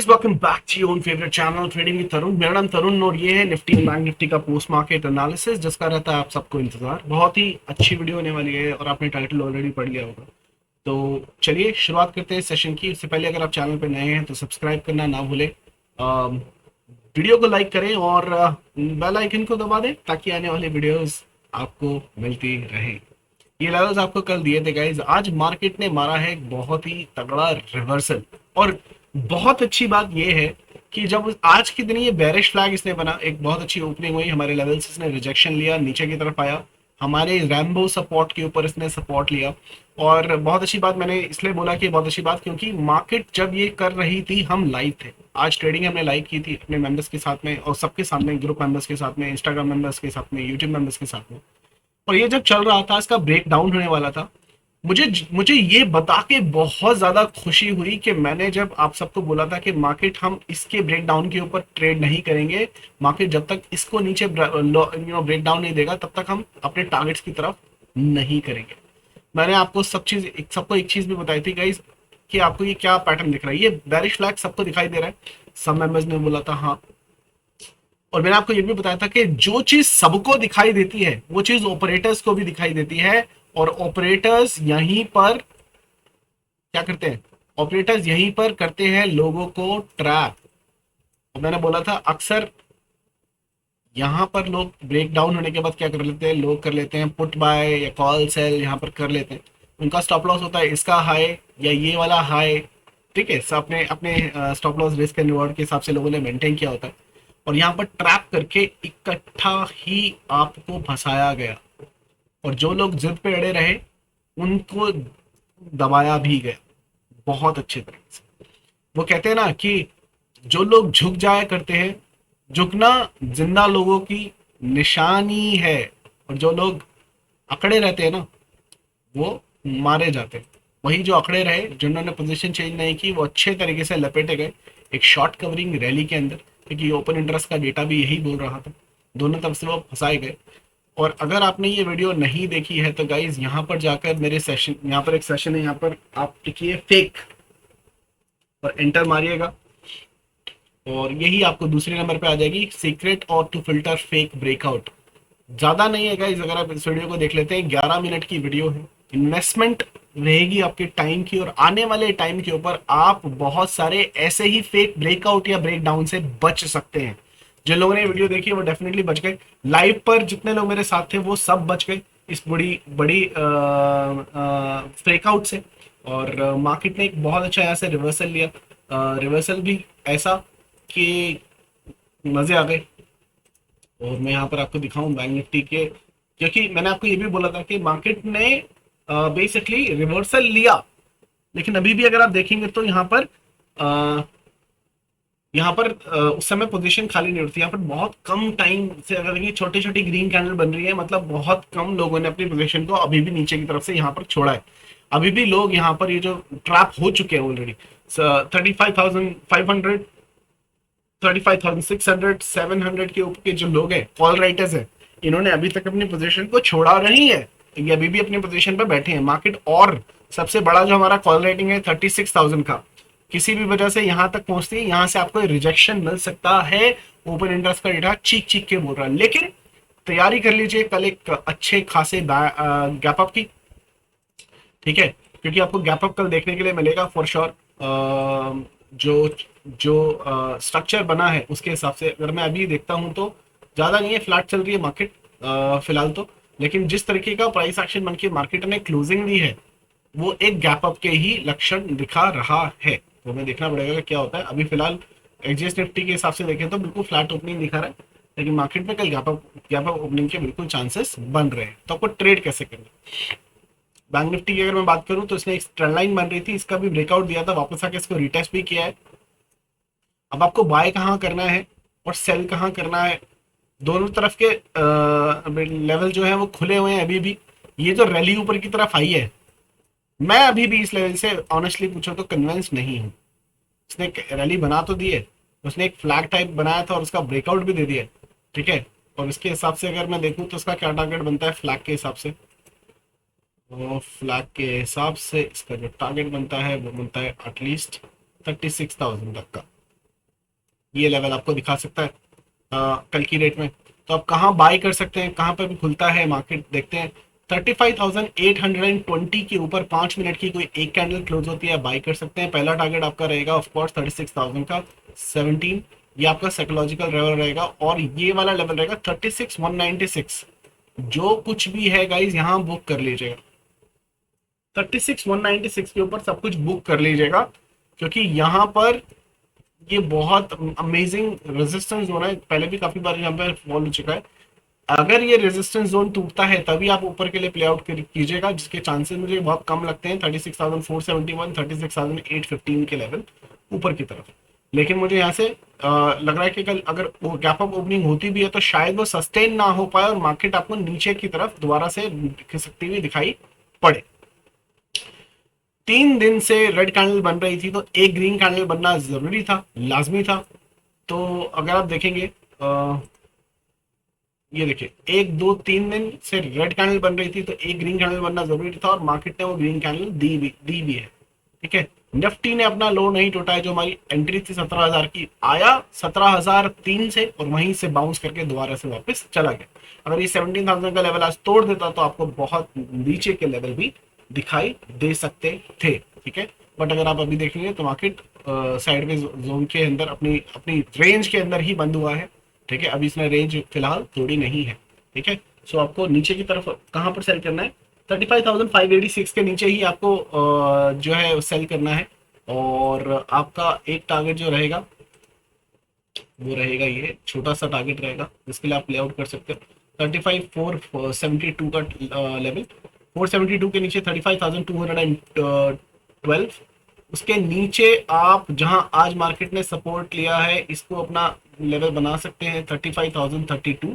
Guys, welcome back to your own favourite channel trading with Tarun. मेरा नाम तरुण और ये है निफ्टी बैंक निफ्टी का पोस्ट मार्केट एनालिसिस, जिसका रहता है आप सबको इंतजार। बहुत ही अच्छी वीडियो होने वाली है और आपने टाइटल ऑलरेडी पढ़ लिया होगा। तो चलिए शुरुआत करते हैं सेशन की। इससे पहले अगर आप चैनल पर नए हैं तो सब्सक्राइब करना ना भूलें, वीडियो को लाइक करें और बेल आइकन को दबा दें ताकि आने वाली वीडियोस आपको मिलती रहे। ये लेवल्स आपको कल दिए थे गाइज। आज मार्केट ने मारा है एक बहुत ही तगड़ा रिवर्सल। और बहुत अच्छी बात ये है कि जब आज के दिन ये बेरिश फ्लैग इसने बना, एक बहुत अच्छी ओपनिंग हुई, हमारे लेवल्स इसने रिजेक्शन लिया, नीचे की तरफ आया, हमारे रैम्बो सपोर्ट के ऊपर इसने सपोर्ट लिया। और बहुत अच्छी बात, मैंने इसलिए बोला कि बहुत अच्छी बात क्योंकि मार्केट जब ये कर रही थी हम लाइव थे। आज ट्रेडिंग हमने लाइव की थी अपने मेंबर्स के साथ में और सबके सामने, ग्रुप मेंबर्स के साथ में, इंस्टाग्राम मेंबर्स के साथ में, यूट्यूब मेंबर्स के साथ में। और ये जब चल रहा था, इसका ब्रेक डाउन होने वाला था, मुझे मुझे ये बता के बहुत ज्यादा खुशी हुई कि मैंने जब आप सबको बोला था कि मार्केट हम इसके ब्रेक डाउन के ऊपर ट्रेड नहीं करेंगे, मार्केट जब तक इसको नीचे ब्रेक डाउन नहीं देगा तब तक हम अपने टारगेट्स की तरफ नहीं करेंगे। मैंने आपको सबको एक चीज भी बताई थी गाइस कि आपको ये क्या पैटर्न दिख रहा है। ये बेरिश फ्लैग सबको दिखाई दे रहा है, सब मेंबर्स ने बोला था हाँ। और मैंने आपको ये भी बताया था कि जो चीज सबको दिखाई देती है वो चीज ऑपरेटर्स को भी दिखाई देती है। और ऑपरेटर्स यहीं पर क्या करते हैं? ऑपरेटर्स यहीं पर करते हैं लोगों को ट्रैप। और मैंने बोला था अक्सर यहां पर लोग ब्रेक डाउन होने के बाद क्या कर लेते हैं, लोग कर लेते हैं पुट बाय या कॉल सेल, यहां पर कर लेते हैं। उनका स्टॉप लॉस होता है इसका हाई या ये वाला हाई, ठीक है। सब अपने अपने stop loss risk and reward के हिसाब से लोगों ने मेंटेन किया होता है। और यहाँ पर ट्रैप करके इकट्ठा ही आपको फंसाया गया। और जो लोग जिद पे अड़े रहे उनको दबाया भी गया बहुत अच्छे तरीके से। वो कहते हैं ना कि जो लोग झुक जाया करते हैं, झुकना जिंदा लोगों की निशानी है। और जो लोग अकड़े रहते हैं ना वो मारे जाते हैं। वही जो अकड़े रहे, जिन्होंने पोजीशन चेंज नहीं की, वो अच्छे तरीके से लपेटे गए एक शॉर्ट कवरिंग रैली के अंदर, क्योंकि ओपन इंटरेस्ट का डेटा भी यही बोल रहा था। दोनों तरफ से वो फंसाए गए। और अगर आपने ये वीडियो नहीं देखी है तो गाइज यहाँ पर जाकर मेरे सेशन, यहाँ पर एक सेशन है, यहाँ पर आप लिखिए फेक और एंटर मारिएगा और यही आपको दूसरे नंबर पे आ जाएगी, सीक्रेट और टू फिल्टर फेक ब्रेकआउट। ज्यादा नहीं है गाइज, अगर आप इस वीडियो को देख लेते हैं, 11 मिनट की वीडियो है। इन्वेस्टमेंट रहेगी आपके टाइम की और आने वाले टाइम के ऊपर आप बहुत सारे ऐसे ही फेक ब्रेकआउट या ब्रेक डाउन से बच सकते हैं। जिन लोगों ने वीडियो देखी वो डेफिनेटली बच गए। लाइव पर जितने लोग मेरे साथ थे वो सब बच गए इस बड़ी बड़ी ब्रेकआउट से। और मार्केट ने एक बहुत अच्छा यहाँ से रिवर्सल लिया, रिवर्सल भी ऐसा कि मजे आ गए। और मैं यहाँ पर आपको दिखाऊं बैंक निफ्टी के, क्योंकि मैंने आपको ये भी बोला था कि मार्केट ने बेसिकली रिवर्सल लिया, लेकिन अभी भी अगर आप देखेंगे तो उस समय पोजीशन खाली नहीं होती। यहाँ पर बहुत कम टाइम से अगर देखिए छोटी छोटी ग्रीन कैंडल बन रही है, मतलब बहुत कम लोगों ने अपनी पोजीशन को अभी भी नीचे की तरफ से यहाँ पर छोड़ा है। अभी भी लोग यहाँ पर ये जो ट्रैप हो चुके हैं ऑलरेडी 35,500, 35,600, 700 के ऊपर के जो लोग हैं, कॉल राइटर्स हैं, इन्होंने अभी तक अपनी पोजीशन को छोड़ा नहीं है। ये अभी भी अपनी पोजीशन पर बैठे हैं मार्केट। और सबसे बड़ा जो हमारा कॉल राइटिंग है 36,000 का, किसी भी वजह से यहां तक पहुंचती है, यहां से आपको रिजेक्शन मिल सकता है। ओपन इंटरेस्ट का डेटा चीख चीख के बोल रहा है, लेकिन तैयारी कर लीजिए कल एक अच्छे खासे गैप अप की, ठीक है, क्योंकि आपको गैप अप कल देखने के लिए मिलेगा फॉर श्योर। जो जो स्ट्रक्चर बना है उसके हिसाब से अगर मैं अभी देखता हूं तो ज्यादा नहीं है, फ्लैट चल रही है मार्केट फिलहाल तो। लेकिन जिस तरीके का प्राइस एक्शन बन के मार्केट ने क्लोजिंग दी है वो एक गैप अप के ही लक्षण दिखा रहा है। तो हमें देखना पड़ेगा कि क्या होता है। अभी फिलहाल एक्सजेएस निफ्टी के हिसाब से देखें तो बिल्कुल फ्लैट ओपनिंग दिखा रहा है, लेकिन मार्केट में कल गैप अप ओपनिंग के बिल्कुल चांसेस बन रहे हैं। तो आपको ट्रेड कैसे करना? बैंक निफ्टी की अगर मैं बात करूं तो इसने एक ट्रेंड लाइन बन रही थी, इसका भी ब्रेकआउट दिया था, वापस आके इसको रिटेस्ट भी किया है। अब आपको बाय कहाँ करना है और सेल कहाँ करना है, दोनों तरफ के लेवल जो है वो खुले हुए हैं अभी भी। ये जो रैली ऊपर की तरफ आई है, मैं अभी भी इस लेवल से ऑनेस्टली पूछो तो कन्विंस नहीं हूँ। उसने एक रैली बना तो दी है, उसने एक फ्लैग टाइप बनाया था और उसका ब्रेकआउट भी दे दिया, ठीक है। और इसके हिसाब से अगर मैं देखूं तो इसका क्या टारगेट बनता है फ्लैग के हिसाब से, तो फ्लैग के हिसाब से इसका जो टारगेट बनता है वो बनता है एटलीस्ट 36,000 तक का। ये लेवल आपको दिखा सकता है कल की रेट में। तो आप कहाँ बाय कर सकते हैं, कहाँ पर भी खुलता है मार्केट देखते हैं। 35,820 के ऊपर 5 मिनट की कोई एक कैंडल क्लोज होती है, बाय कर सकते हैं। पहला टारगेट आपका रहेगा ऑफ कोर्स 36,000 का 17, ये आपका साइकोलॉजिकल लेवल रहेगा। और ये वाला लेवल रहेगा 36,196। जो कुछ भी है गाइज यहाँ बुक कर लीजिएगा, 36,196 के ऊपर सब कुछ बुक कर लीजिएगा, क्योंकि यहाँ पर ये बहुत अमेजिंग रेजिस्टेंस जोन है। पहले भी काफी बार यहाँ पे फॉल हो चुका है। अगर ये रेजिस्टेंस जोन टूटता है तभी आप ऊपर के लिए प्ले आउट कीजिएगा, जिसके चांसेस मुझे बहुत कम लगते हैं। 36,471, 36,815 के लेवल ऊपर की तरफ। लेकिन मुझे यहाँ से लग रहा है कि कल अगर वो गैप अप ओपनिंग होती भी है तो शायद वो सस्टेन ना हो पाए और मार्केट आपको नीचे की तरफ दोबारा से खिसकती हुई दिखाई पड़े। 3 दिन से रेड कैंडल बन रही थी, तो एक ग्रीन कैंडल बनना जरूरी था, लाजमी था। तो अगर आप देखेंगे ये देखिए 1 2 3 दिन से रेड कैंडल बन रही थी, तो एक ग्रीन कैंडल बनना जरूरी था और मार्केट ने वो ग्रीन कैंडल दी भी है। ठीक है, निफ्टी ने अपना लो नहीं टूटा है। जो हमारी एंट्री थी 17,000 की, आया 17,003 से और वहीं से बाउंस करके दोबारा से वापस चला गया। अगर ये 17,000 का लेवल आज तोड़ देता तो आपको बहुत नीचे के लेवल भी दिखाई दे सकते थे। ठीक है, बट अगर आप अभी देखेंगे तो मार्केट साइडवेज जोन के अंदर अपनी अपनी रेंज के अंदर ही बंद हुआ है। ठीक है, अभी इसने रेंज फिलहाल तोड़ी नहीं है। ठीक है, सो आपको नीचे की तरफ कहाँ पर सेल करना है, 35,586 के नीचे ही आपको जो है सेल करना है। और आपका एक टारगेट जो रहेगा वो रहेगा, ये छोटा सा टारगेट रहेगा जिसके लिए आप प्ले आउट कर सकते हो 35,472 का लेवल। 472 के नीचे 35,212, उसके नीचे आप जहां आज मार्केट ने सपोर्ट लिया है इसको अपना लेवल बना सकते हैं 35,032।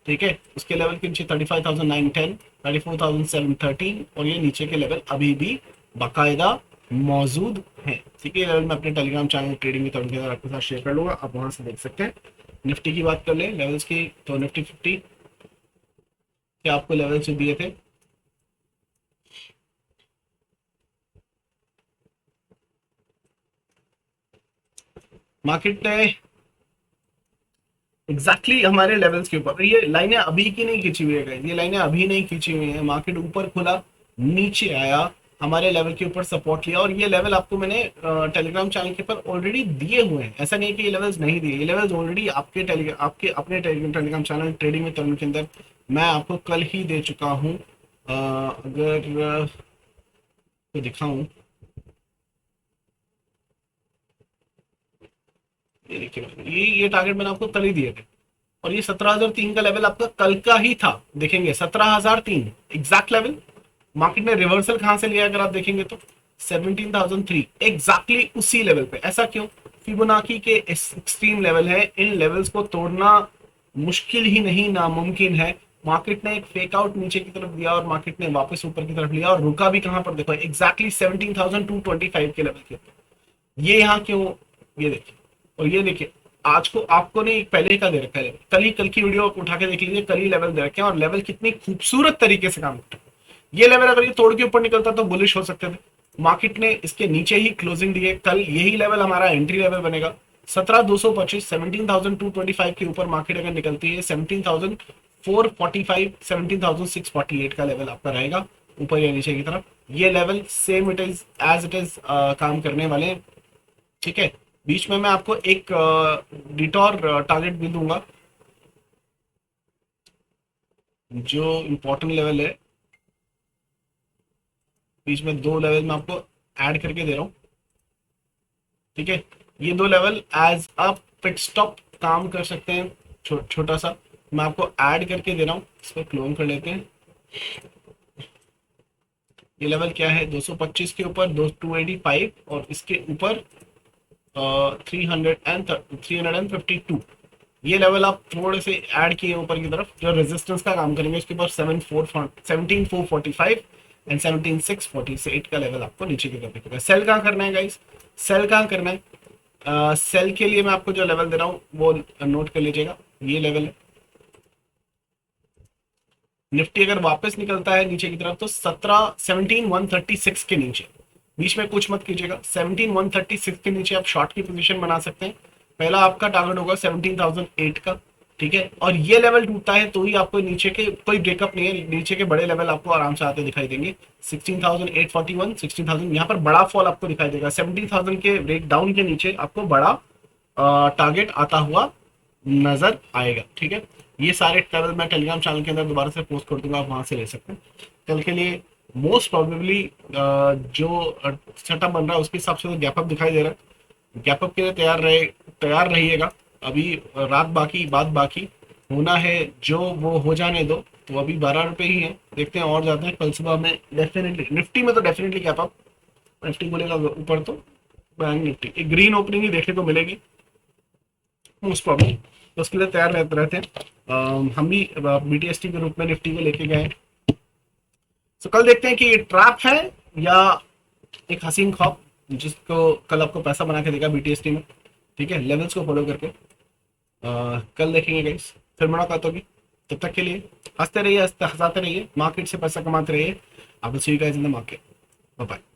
ठीक है, उसके लेवल के नीचे 35,910, 34,713 और ये नीचे के लेवल अभी भी बाकायदा मौजूद हैं। ठीक है, ये लेवल मैं अपने Telegram channel trading with Arun के साथ आपके साथ शेयर कर लूंगा, आप वहां से देख सकते हैं। निफ्टी की बात कर ले लेवल्स की, तो निफ्टी 50 के आपको लेवल जो दिए थे, मार्केट ने एग्जैक्टली हमारे लेवल्स के ऊपर, ये लाइनें अभी की नहीं खींची हुई है, ये लाइनें अभी नहीं खींची हुई है। मार्केट ऊपर खुला, नीचे आया, हमारे लेवल के ऊपर सपोर्ट लिया और ये लेवल आपको मैंने टेलीग्राम चैनल के ऊपर ऑलरेडी दिए हुए हैं। ऐसा नहीं है कि ये लेवल्स नहीं दिए, ये लेवल्स ऑलरेडी आपके अपने टेलीग्राम चैनल ट्रेडिंग में तरुण के अंदर मैं आपको कल ही दे चुका हूँ। अगर तो दिखाऊं, ये देखिए ये टारगेट मैंने आपको कल ही दिए थे और ये 17,003 का लेवल आपका कल का ही था। देखेंगे 17,003 एग्जैक्ट लेवल। मार्केट ने रिवर्सल कहां से लिया अगर आप देखेंगे तो 17,003 एग्जैक्टली उसी लेवल पे। ऐसा क्यों? फिबोनाची के एक्सट्रीम लेवल है, इन लेवल्स को तोड़ना मुश्किल ही नहीं नामुमकिन है। मार्केट ने एक फेक आउट नीचे की तरफ दिया और मार्केट ने वापस ऊपर की तरफ लिया और रुका भी कहां पर, देखो एग्जैक्टली 17,225 के लेवल के ऊपर। ये यहाँ क्यों, ये देखिए और ये देखिए, आज को आपको नहीं पहले का दे रखा है, कल की वीडियो उठा के देख लीजिए, कल ही लेवल दे रखे हैं और लेवल कितनी खूबसूरत तरीके से काम करता है। ये लेवल अगर ये तोड़ के ऊपर निकलता तो बुलिश हो सकते थे। मार्केट ने इसके नीचे ही क्लोजिंग दी है, कल यही लेवल हमारा एंट्री लेवल बनेगा 17,225, 17,225 के ऊपर मार्केट अगर निकलती है 17,445, 17,648 का लेवल आपका रहेगा ऊपर या नीचे की तरफ। ये level same it is as it is काम करने वाले हैं। ठीक है, बीच में मैं आपको एक डिटॉर टारगेट भी दूंगा जो इंपॉर्टेंट लेवल है। बीच में 2 लेवल मैं आपको ऐड करके दे रहा हूं। ठीक है, ये 2 level as a pit stop काम कर सकते हैं, छोटा सा मैं आपको ऐड करके दे रहा हूं। इसको क्लोन कर लेते हैं। ये लेवल क्या है, 225 के ऊपर 285 और इसके ऊपर 352। ये लेवल आप थोड़े से ऐड किए ऊपर की तरफ जो रेजिस्टेंस का काम करेंगे। उसके ऊपर 17,445 एंड 17,648 का लेवल आपको नीचे की तरफ दिखेगा। सेल कहाँ करना है गाइस, सेल कहाँ करना है? सेल के लिए मैं आपको जो लेवल दे रहा हूँ वो नोट कर लीजिएगा। ये लेवल है, निफ्टी अगर वापस निकलता है नीचे की तरफ तो 17,136 के नीचे, बीच में कुछ मत कीजिएगा, 17,136 के नीचे आप शॉर्ट की पोजीशन बना सकते हैं। पहला आपका टारगेट होगा 17,008 का, ठीक है, और ये लेवल टूटता है तो ही आपको नीचे के कोई ब्रेकअप नहीं है, नीचे के बड़े लेवल आपको आराम से आते दिखाई देंगे। 16,841, 16,000 यहाँ पर बड़ा फॉल आपको दिखाई देगा। 17,000 के ब्रेक डाउन के नीचे आपको बड़ा टारगेट आता हुआ नजर आएगा, ठीक है। ये सारे ट्रेवल मैं टेलीग्राम चैनल के अंदर दोबारा से पोस्ट कर दूंगा, आप वहां से ले सकते हैं। कल के लिए मोस्ट प्रोबेबली जो सेटअप बन रहा है उसके हिसाब से तो गैप अप दिखाई दे रहा है। गैप अप के लिए तैयार रहिएगा। अभी रात बाकी, बात बाकी होना है, जो वो हो जाने दो। तो अभी 12 रुपए ही है, देखते हैं और जाते हैं। कल सुबह में डेफिनेटली निफ्टी में तो डेफिनेटली गैप अप, निफ्टी बोलेगा ऊपर तो बैंक निफ्टी एक ग्रीन ओपनिंग ही देखने को मिलेगी मोस्ट प्रॉब्लम, तो उसके लिए तैयार रहते हैं। हम भी बीटीएसटी के रूप में निफ्टी को लेके गए। तो कल देखते हैं कि ये ट्रैप है या एक हसीन ख्वाब जिसको कल आपको पैसा बना के देगा बीटीएसटी में, ठीक है, लेवल्स को फॉलो करके। कल देखेंगे गाइस, फिर मुलाकात होगी। तब तक के लिए हंसते रहिए, हंसाते रहिए, मार्केट से पैसा कमाते रहिए। I will see you guys in the market. Bye bye.